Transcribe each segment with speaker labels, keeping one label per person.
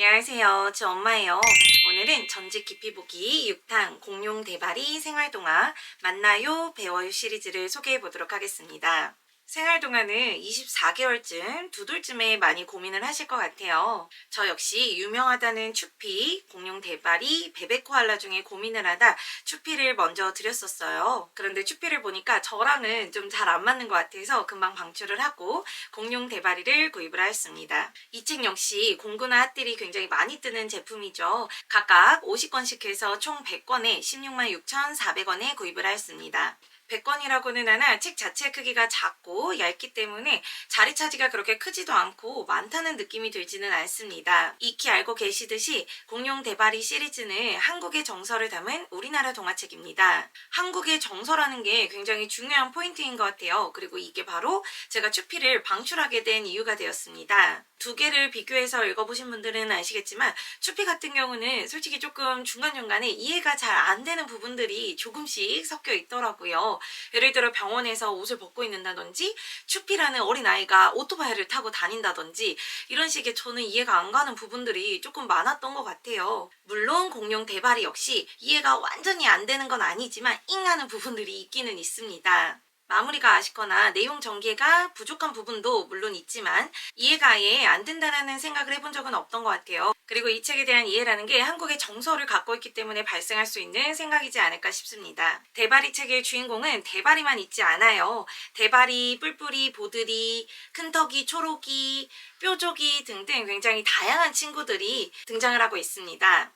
Speaker 1: 안녕하세요. 저 엄마예요. 오늘은 전직 깊이 보기 6탄 공룡 대바리 생활동화 만나요 배워요 시리즈를 소개해 보도록 하겠습니다. 생활동화는 24개월쯤, 두 돌쯤에 많이 고민을 하실 것 같아요. 저 역시 유명하다는 추피, 공룡 대바리, 베베 코알라 중에 고민을 하다 추피를 먼저 드렸었어요. 그런데 추피를 보니까 저랑은 좀 잘 안 맞는 것 같아서 금방 방출을 하고 공룡 대바리를 구입을 하였습니다. 이 책 역시 공구나 핫딜이 굉장히 많이 뜨는 제품이죠. 각각 50권씩 해서 총 100권에 166,400원에 구입을 하였습니다. 100권이라고는 하나 책 자체 크기가 작고 얇기 때문에 자리 차지가 그렇게 크지도 않고 많다는 느낌이 들지는 않습니다. 익히 알고 계시듯이 공룡 대바리 시리즈는 한국의 정서를 담은 우리나라 동화책입니다. 한국의 정서라는 게 굉장히 중요한 포인트인 것 같아요. 그리고 이게 바로 제가 추피를 방출하게 된 이유가 되었습니다. 두 개를 비교해서 읽어보신 분들은 아시겠지만 추피 같은 경우는 솔직히 조금 중간중간에 이해가 잘 안 되는 부분들이 조금씩 섞여 있더라고요. 예를 들어 병원에서 옷을 벗고 있는다든지 추피라는 어린아이가 오토바이를 타고 다닌다든지 이런 식의 저는 이해가 안 가는 부분들이 조금 많았던 것 같아요. 물론 공룡 대바리 역시 이해가 완전히 안 되는 건 아니지만 잉하는 부분들이 있기는 있습니다. 마무리가 아쉽거나 내용 전개가 부족한 부분도 물론 있지만 이해가 아예 안 된다는 생각을 해본 적은 없던 것 같아요. 그리고 이 책에 대한 이해라는 게 한국의 정서를 갖고 있기 때문에 발생할 수 있는 생각이지 않을까 싶습니다. 대바리 책의 주인공은 대바리만 있지 않아요. 대바리, 뿔뿔이, 보드리, 큰턱이, 초록이, 뾰족이 등등 굉장히 다양한 친구들이 등장을 하고 있습니다.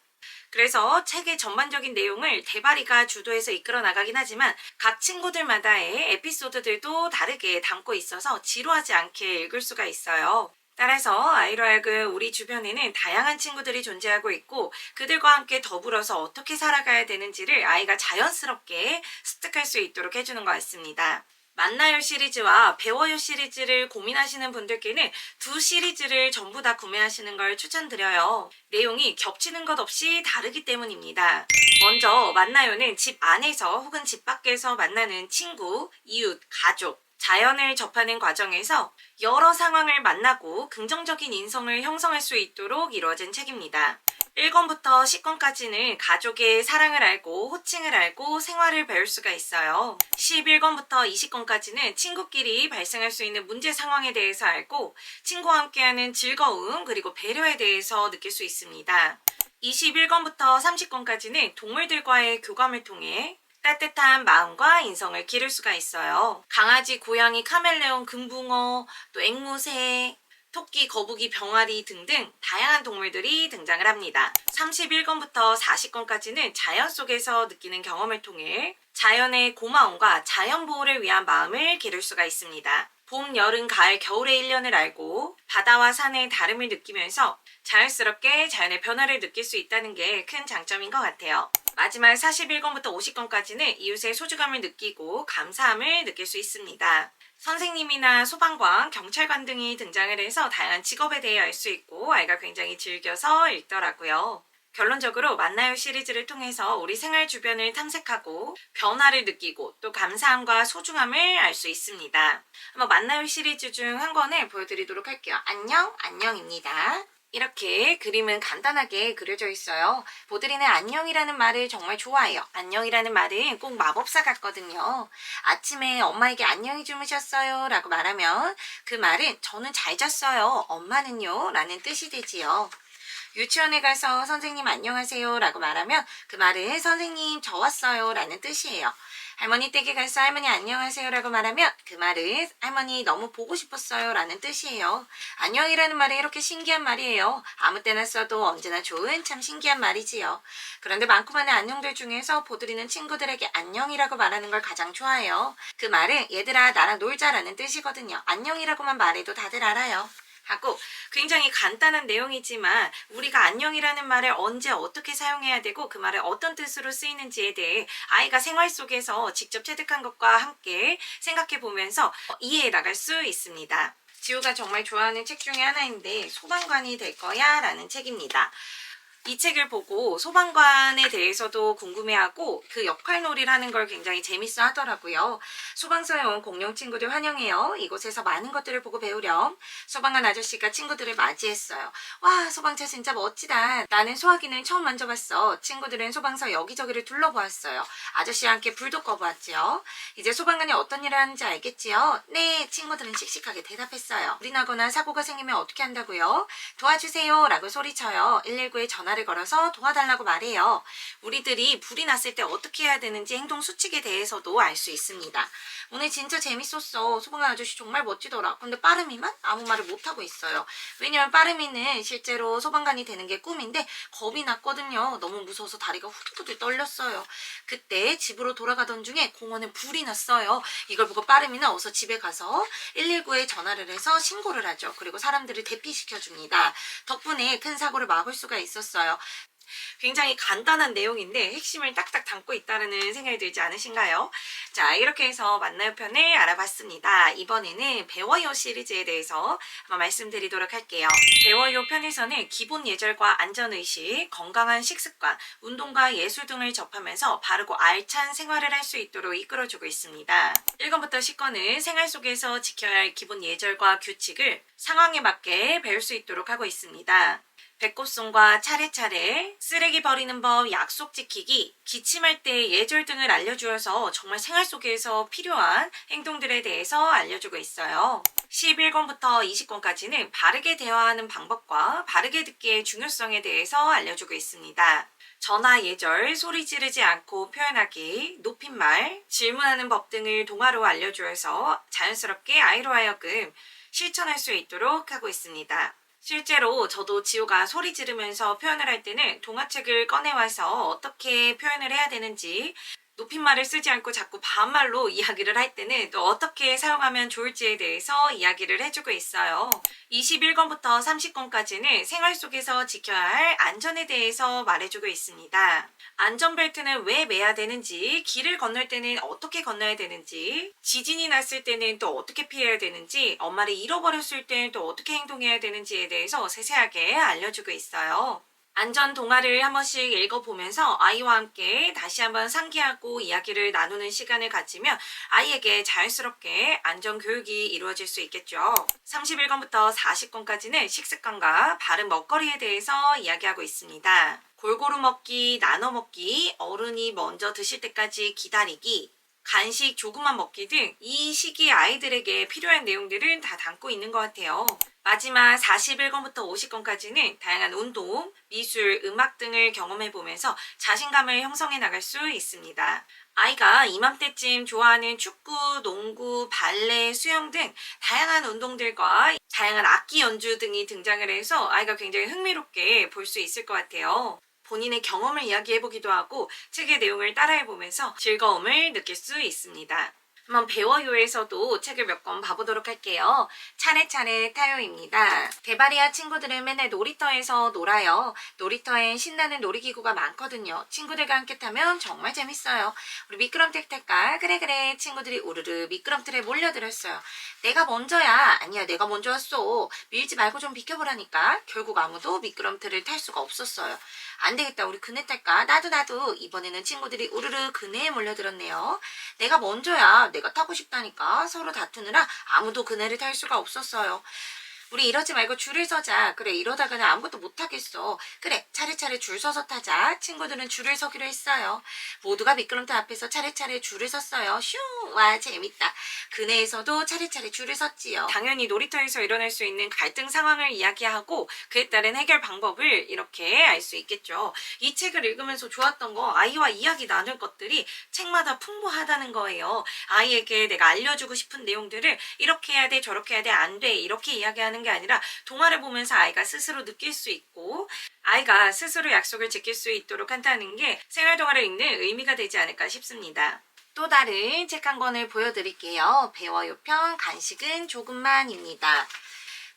Speaker 1: 그래서 책의 전반적인 내용을 대바리가 주도해서 이끌어 나가긴 하지만 각 친구들마다의 에피소드들도 다르게 담고 있어서 지루하지 않게 읽을 수가 있어요. 따라서 아이로 하여금 우리 주변에는 다양한 친구들이 존재하고 있고 그들과 함께 더불어서 어떻게 살아가야 되는지를 아이가 자연스럽게 습득할 수 있도록 해주는 것 같습니다. 만나요 시리즈와 배워요 시리즈를 고민하시는 분들께는 두 시리즈를 전부 다 구매하시는 걸 추천드려요. 내용이 겹치는 것 없이 다르기 때문입니다. 먼저 만나요는 집 안에서 혹은 집 밖에서 만나는 친구, 이웃, 가족, 자연을 접하는 과정에서 여러 상황을 만나고 긍정적인 인성을 형성할 수 있도록 이루어진 책입니다. 1권부터 10권까지는 가족의 사랑을 알고 호칭을 알고 생활을 배울 수가 있어요. 11권부터 20권까지는 친구끼리 발생할 수 있는 문제 상황에 대해서 알고 친구와 함께하는 즐거움 그리고 배려에 대해서 느낄 수 있습니다. 21권부터 30권까지는 동물들과의 교감을 통해 따뜻한 마음과 인성을 기를 수가 있어요. 강아지, 고양이, 카멜레온, 금붕어, 또 앵무새, 토끼, 거북이, 병아리 등등 다양한 동물들이 등장을 합니다. 31권부터 40권까지는 자연 속에서 느끼는 경험을 통해 자연의 고마움과 자연 보호를 위한 마음을 기를 수가 있습니다. 봄, 여름, 가을, 겨울의 일년을 알고 바다와 산의 다름을 느끼면서 자연스럽게 자연의 변화를 느낄 수 있다는 게 큰 장점인 것 같아요. 마지막 41권부터 50권까지는 이웃의 소중함을 느끼고 감사함을 느낄 수 있습니다. 선생님이나 소방관, 경찰관 등이 등장을 해서 다양한 직업에 대해 알 수 있고 아이가 굉장히 즐겨서 읽더라고요. 결론적으로 만나요 시리즈를 통해서 우리 생활 주변을 탐색하고 변화를 느끼고 또 감사함과 소중함을 알 수 있습니다. 한번 만나요 시리즈 중 한 권을 보여드리도록 할게요. 안녕, 안녕입니다. 이렇게 그림은 간단하게 그려져 있어요. 보드리는 안녕이라는 말을 정말 좋아해요. 안녕이라는 말은 꼭 마법사 같거든요. 아침에 엄마에게 안녕히 주무셨어요 라고 말하면 그 말은 저는 잘 잤어요. 엄마는요? 라는 뜻이 되지요. 유치원에 가서 선생님 안녕하세요 라고 말하면 그 말은 선생님 저 왔어요 라는 뜻이에요. 할머니 댁에 가서 할머니 안녕하세요 라고 말하면 그 말은 할머니 너무 보고 싶었어요 라는 뜻이에요. 안녕이라는 말이 이렇게 신기한 말이에요. 아무 때나 써도 언제나 좋은 참 신기한 말이지요. 그런데 많고 많은 안녕들 중에서 보드리는 친구들에게 안녕이라고 말하는 걸 가장 좋아해요. 그 말은 얘들아 나랑 놀자 라는 뜻이거든요. 안녕이라고만 말해도 다들 알아요. 하고 굉장히 간단한 내용이지만 우리가 안녕이라는 말을 언제 어떻게 사용해야 되고 그 말을 어떤 뜻으로 쓰이는지에 대해 아이가 생활 속에서 직접 체득한 것과 함께 생각해 보면서 이해해 나갈 수 있습니다. 지우가 정말 좋아하는 책 중에 하나인데 소방관이 될 거야 라는 책입니다. 이 책을 보고 소방관에 대해서도 궁금해하고 그 역할놀이를 하는 걸 굉장히 재밌어 하더라고요. 소방서에 온 공룡 친구들 환영해요. 이곳에서 많은 것들을 보고 배우렴. 소방관 아저씨가 친구들을 맞이했어요. 와, 소방차 진짜 멋지다. 나는 소화기는 처음 만져봤어. 친구들은 소방서 여기저기를 둘러보았어요. 아저씨와 함께 불도 꺼보았지요. 이제 소방관이 어떤 일을 하는지 알겠지요? 네, 친구들은 씩씩하게 대답했어요. 불이 나거나 사고가 생기면 어떻게 한다고요? 도와주세요 라고 소리쳐요. 119에 전화를 걸어서 도와달라고 말해요. 우리들이 불이 났을 때 어떻게 해야 되는지 행동 수칙에 대해서도 알 수 있습니다. 오늘 진짜 재밌었어. 소방관 아저씨 정말 멋지더라. 근데 빠름이만 아무 말을 못하고 있어요. 왜냐면 빠름이는 실제로 소방관이 되는 게 꿈인데 겁이 났거든요. 너무 무서워서 다리가 후들후들 떨렸어요. 그때 집으로 돌아가던 중에 공원에 불이 났어요. 이걸 보고 빠름이는 어서 집에 가서 119에 전화를 해서 신고를 하죠. 그리고 사람들을 대피시켜줍니다. 덕분에 큰 사고를 막을 수가 있었어요. 굉장히 간단한 내용인데 핵심을 딱딱 담고 있다는 생각이 들지 않으신가요? 자, 이렇게 해서 만나요 편을 알아봤습니다. 이번에는 배워요 시리즈에 대해서 한번 말씀드리도록 할게요. 배워요 편에서는 기본 예절과 안전의식, 건강한 식습관, 운동과 예술 등을 접하면서 바르고 알찬 생활을 할 수 있도록 이끌어주고 있습니다. 1권부터 10권은 생활 속에서 지켜야 할 기본 예절과 규칙을 상황에 맞게 배울 수 있도록 하고 있습니다. 배꼽손과 차례차례, 쓰레기 버리는 법, 약속 지키기, 기침할 때 예절 등을 알려주어서 정말 생활 속에서 필요한 행동들에 대해서 알려주고 있어요. 11권부터 20권까지는 바르게 대화하는 방법과 바르게 듣기의 중요성에 대해서 알려주고 있습니다. 전화 예절, 소리 지르지 않고 표현하기, 높임말, 질문하는 법 등을 동화로 알려주어서 자연스럽게 아이로 하여금 실천할 수 있도록 하고 있습니다. 실제로 저도 지호가 소리 지르면서 표현을 할 때는 동화책을 꺼내와서 어떻게 표현을 해야 되는지, 높임말을 쓰지 않고 자꾸 반말로 이야기를 할 때는 또 어떻게 사용하면 좋을지에 대해서 이야기를 해주고 있어요. 21권부터 30권까지는 생활 속에서 지켜야 할 안전에 대해서 말해주고 있습니다. 안전벨트는 왜 매야 되는지, 길을 건널 때는 어떻게 건너야 되는지, 지진이 났을 때는 또 어떻게 피해야 되는지, 엄마를 잃어버렸을 때는 또 어떻게 행동해야 되는지에 대해서 세세하게 알려주고 있어요. 안전 동화를 한 번씩 읽어보면서 아이와 함께 다시 한번 상기하고 이야기를 나누는 시간을 가지면 아이에게 자연스럽게 안전 교육이 이루어질 수 있겠죠. 31권부터 40권까지는 식습관과 바른 먹거리에 대해서 이야기하고 있습니다. 골고루 먹기, 나눠 먹기, 어른이 먼저 드실 때까지 기다리기, 간식 조금만 먹기 등 이 시기 아이들에게 필요한 내용들은 다 담고 있는 것 같아요. 마지막 41권부터 50권까지는 다양한 운동, 미술, 음악 등을 경험해보면서 자신감을 형성해 나갈 수 있습니다. 아이가 이맘때쯤 좋아하는 축구, 농구, 발레, 수영 등 다양한 운동들과 다양한 악기 연주 등이 등장을 해서 아이가 굉장히 흥미롭게 볼 수 있을 것 같아요. 본인의 경험을 이야기해보기도 하고 책의 내용을 따라해보면서 즐거움을 느낄 수 있습니다. 한번 배워요에서도 책을 몇 권 봐보도록 할게요. 차례차례 타요입니다. 대바리아 친구들은 맨날 놀이터에서 놀아요. 놀이터엔 신나는 놀이기구가 많거든요. 친구들과 함께 타면 정말 재밌어요. 우리 미끄럼틀 탈까? 그래 친구들이 우르르 미끄럼틀에 몰려들었어요. 내가 먼저야. 아니야, 내가 먼저 왔어. 밀지 말고 좀 비켜보라니까. 결국 아무도 미끄럼틀을 탈 수가 없었어요. 안 되겠다, 우리 그네 탈까? 나도. 이번에는 친구들이 우르르 그네에 몰려들었네요. 내가 먼저야. 내가 타고 싶다니까. 서로 다투느라 아무도 그네를 탈 수가 없었어요. 우리 이러지 말고 줄을 서자. 그래, 이러다가는 아무것도 못하겠어. 그래, 차례차례 줄 서서 타자. 친구들은 줄을 서기로 했어요. 모두가 미끄럼틀 앞에서 차례차례 줄을 섰어요. 슝! 와, 재밌다. 그네에서도 차례차례 줄을 섰지요. 당연히 놀이터에서 일어날 수 있는 갈등 상황을 이야기하고 그에 따른 해결 방법을 이렇게 알 수 있겠죠. 이 책을 읽으면서 좋았던 거, 아이와 이야기 나눌 것들이 책마다 풍부하다는 거예요. 아이에게 내가 알려주고 싶은 내용들을 이렇게 해야 돼, 저렇게 해야 돼, 안 돼, 이렇게 이야기하는 게 아니라 동화를 보면서 아이가 스스로 느낄 수 있고 아이가 스스로 약속을 지킬 수 있도록 한다는 게 생활동화를 읽는 의미가 되지 않을까 싶습니다. 또 다른 책 한 권을 보여드릴게요. 배워요 편 간식은 조금만입니다.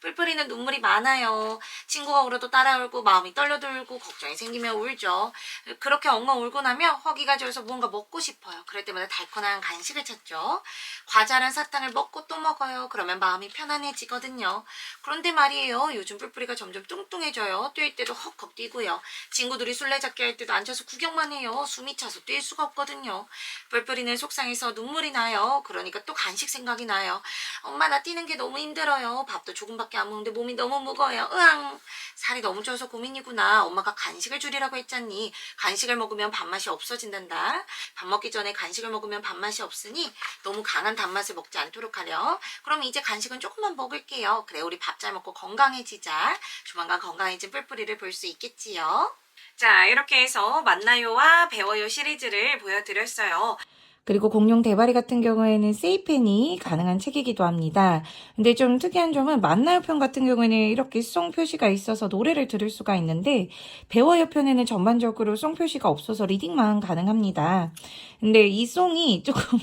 Speaker 1: 뿔뿔이는 눈물이 많아요. 친구가 울어도 따라 울고 마음이 떨려들고 걱정이 생기면 울죠. 그렇게 엉엉 울고 나면 허기가 져서 뭔가 먹고 싶어요. 그럴 때마다 달콤한 간식을 찾죠. 과자랑 사탕을 먹고 또 먹어요. 그러면 마음이 편안해지거든요. 그런데 말이에요. 요즘 뿔뿔이가 점점 뚱뚱해져요. 뛸 때도 헉헉 뛰고요. 친구들이 술래잡기 할 때도 앉아서 구경만 해요. 숨이 차서 뛸 수가 없거든요. 뿔뿔이는 속상해서 눈물이 나요. 그러니까 또 간식 생각이 나요. 엄마 나 뛰는 게 너무 힘들어요. 밥도 조금밖에 안 먹는데 몸이 너무 무거워요. 으앙. 살이 너무 쪄서 고민이구나. 엄마가 간식을 줄이라고 했잖니. 간식을 먹으면 밥맛이 없어진단다. 밥 먹기 전에 간식을 먹으면 밥맛이 없으니 너무 강한 단맛을 먹지 않도록 하렴. 그럼 이제 간식은 조금만 먹을게요. 그래 우리 밥 잘 먹고 건강해지자. 조만간 건강해진 뿔뿔이를 볼 수 있겠지요. 자, 이렇게 해서 만나요와 배워요 시리즈를 보여드렸어요. 그리고 공룡 대바리 같은 경우에는 세이펜이 가능한 책이기도 합니다. 근데 좀 특이한 점은 만나요 편 같은 경우에는 이렇게 송 표시가 있어서 노래를 들을 수가 있는데 배워요 편에는 전반적으로 송 표시가 없어서 리딩만 가능합니다. 근데 이 송이 조금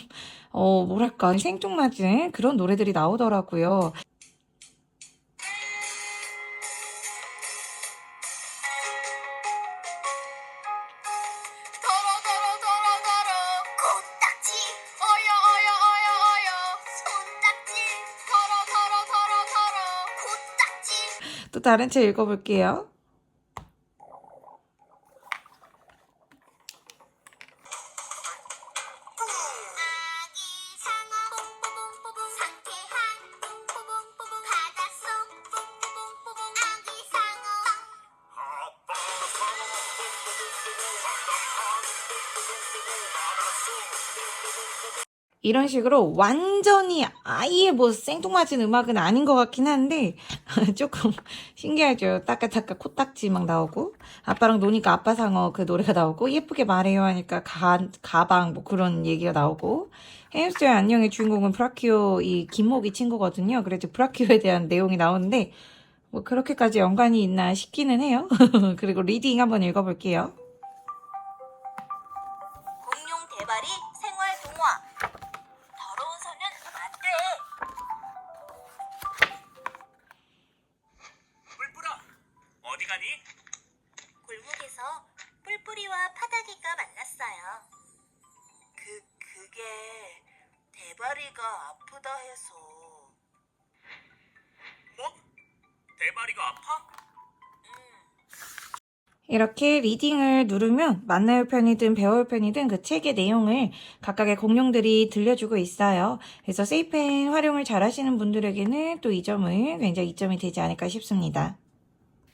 Speaker 1: 뭐랄까 생뚱맞은 그런 노래들이 나오더라고요. 또 다른 책 읽어볼게요. 이런 식으로 완전히 아예 뭐 생뚱맞은 음악은 아닌 것 같긴 한데 조금 신기하죠. 따까따까 코딱지 막 나오고 아빠랑 노니까 아빠 상어 그 노래가 나오고 예쁘게 말해요 하니까 가방 뭐 그런 얘기가 나오고 햄스터의 안녕의 주인공은 브라키오 이 김목이 친구거든요. 그래서 브라키오에 대한 내용이 나오는데 뭐 그렇게까지 연관이 있나 싶기는 해요. 그리고 리딩 한번 읽어볼게요.
Speaker 2: 공룡 대바리 생활 동화. 더러운 손은 안 돼.
Speaker 3: 뿔뿔아, 어디 가니?
Speaker 2: 골목에서 뿔뿔이와 파다기가 만났어요. 그게 대바리가 아프다 해서.
Speaker 3: 뭐? 대바리가 아파?
Speaker 1: 이렇게 리딩을 누르면 만나요 편이든 배워요 편이든 그 책의 내용을 각각의 공룡들이 들려주고 있어요. 그래서 세이펜 활용을 잘 하시는 분들에게는 또 이 점은 굉장히 이점이 되지 않을까 싶습니다.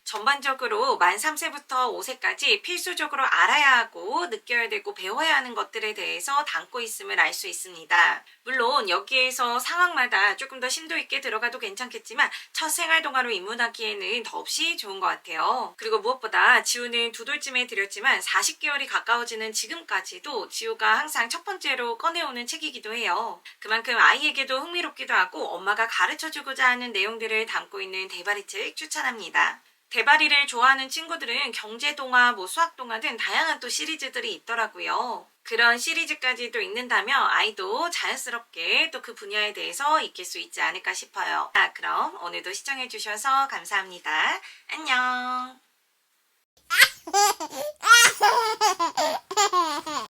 Speaker 1: 전반적으로 만 3세부터 5세까지 필수적으로 알아야 하고 느껴야 되고 배워야 하는 것들에 대해서 담고 있음을 알 수 있습니다. 물론 여기에서 상황마다 조금 더 심도 있게 들어가도 괜찮겠지만 첫 생활 동화로 입문하기에는 더없이 좋은 것 같아요. 그리고 무엇보다 지우는 두 돌쯤에 드렸지만 40개월이 가까워지는 지금까지도 지우가 항상 첫 번째로 꺼내오는 책이기도 해요. 그만큼 아이에게도 흥미롭기도 하고 엄마가 가르쳐주고자 하는 내용들을 담고 있는 대바리책 추천합니다. 대바리를 좋아하는 친구들은 경제동화, 수학동화 등 다양한 또 시리즈들이 있더라고요. 그런 시리즈까지도 읽는다면 아이도 자연스럽게 또 그 분야에 대해서 익힐 수 있지 않을까 싶어요. 그럼 오늘도 시청해주셔서 감사합니다. 안녕!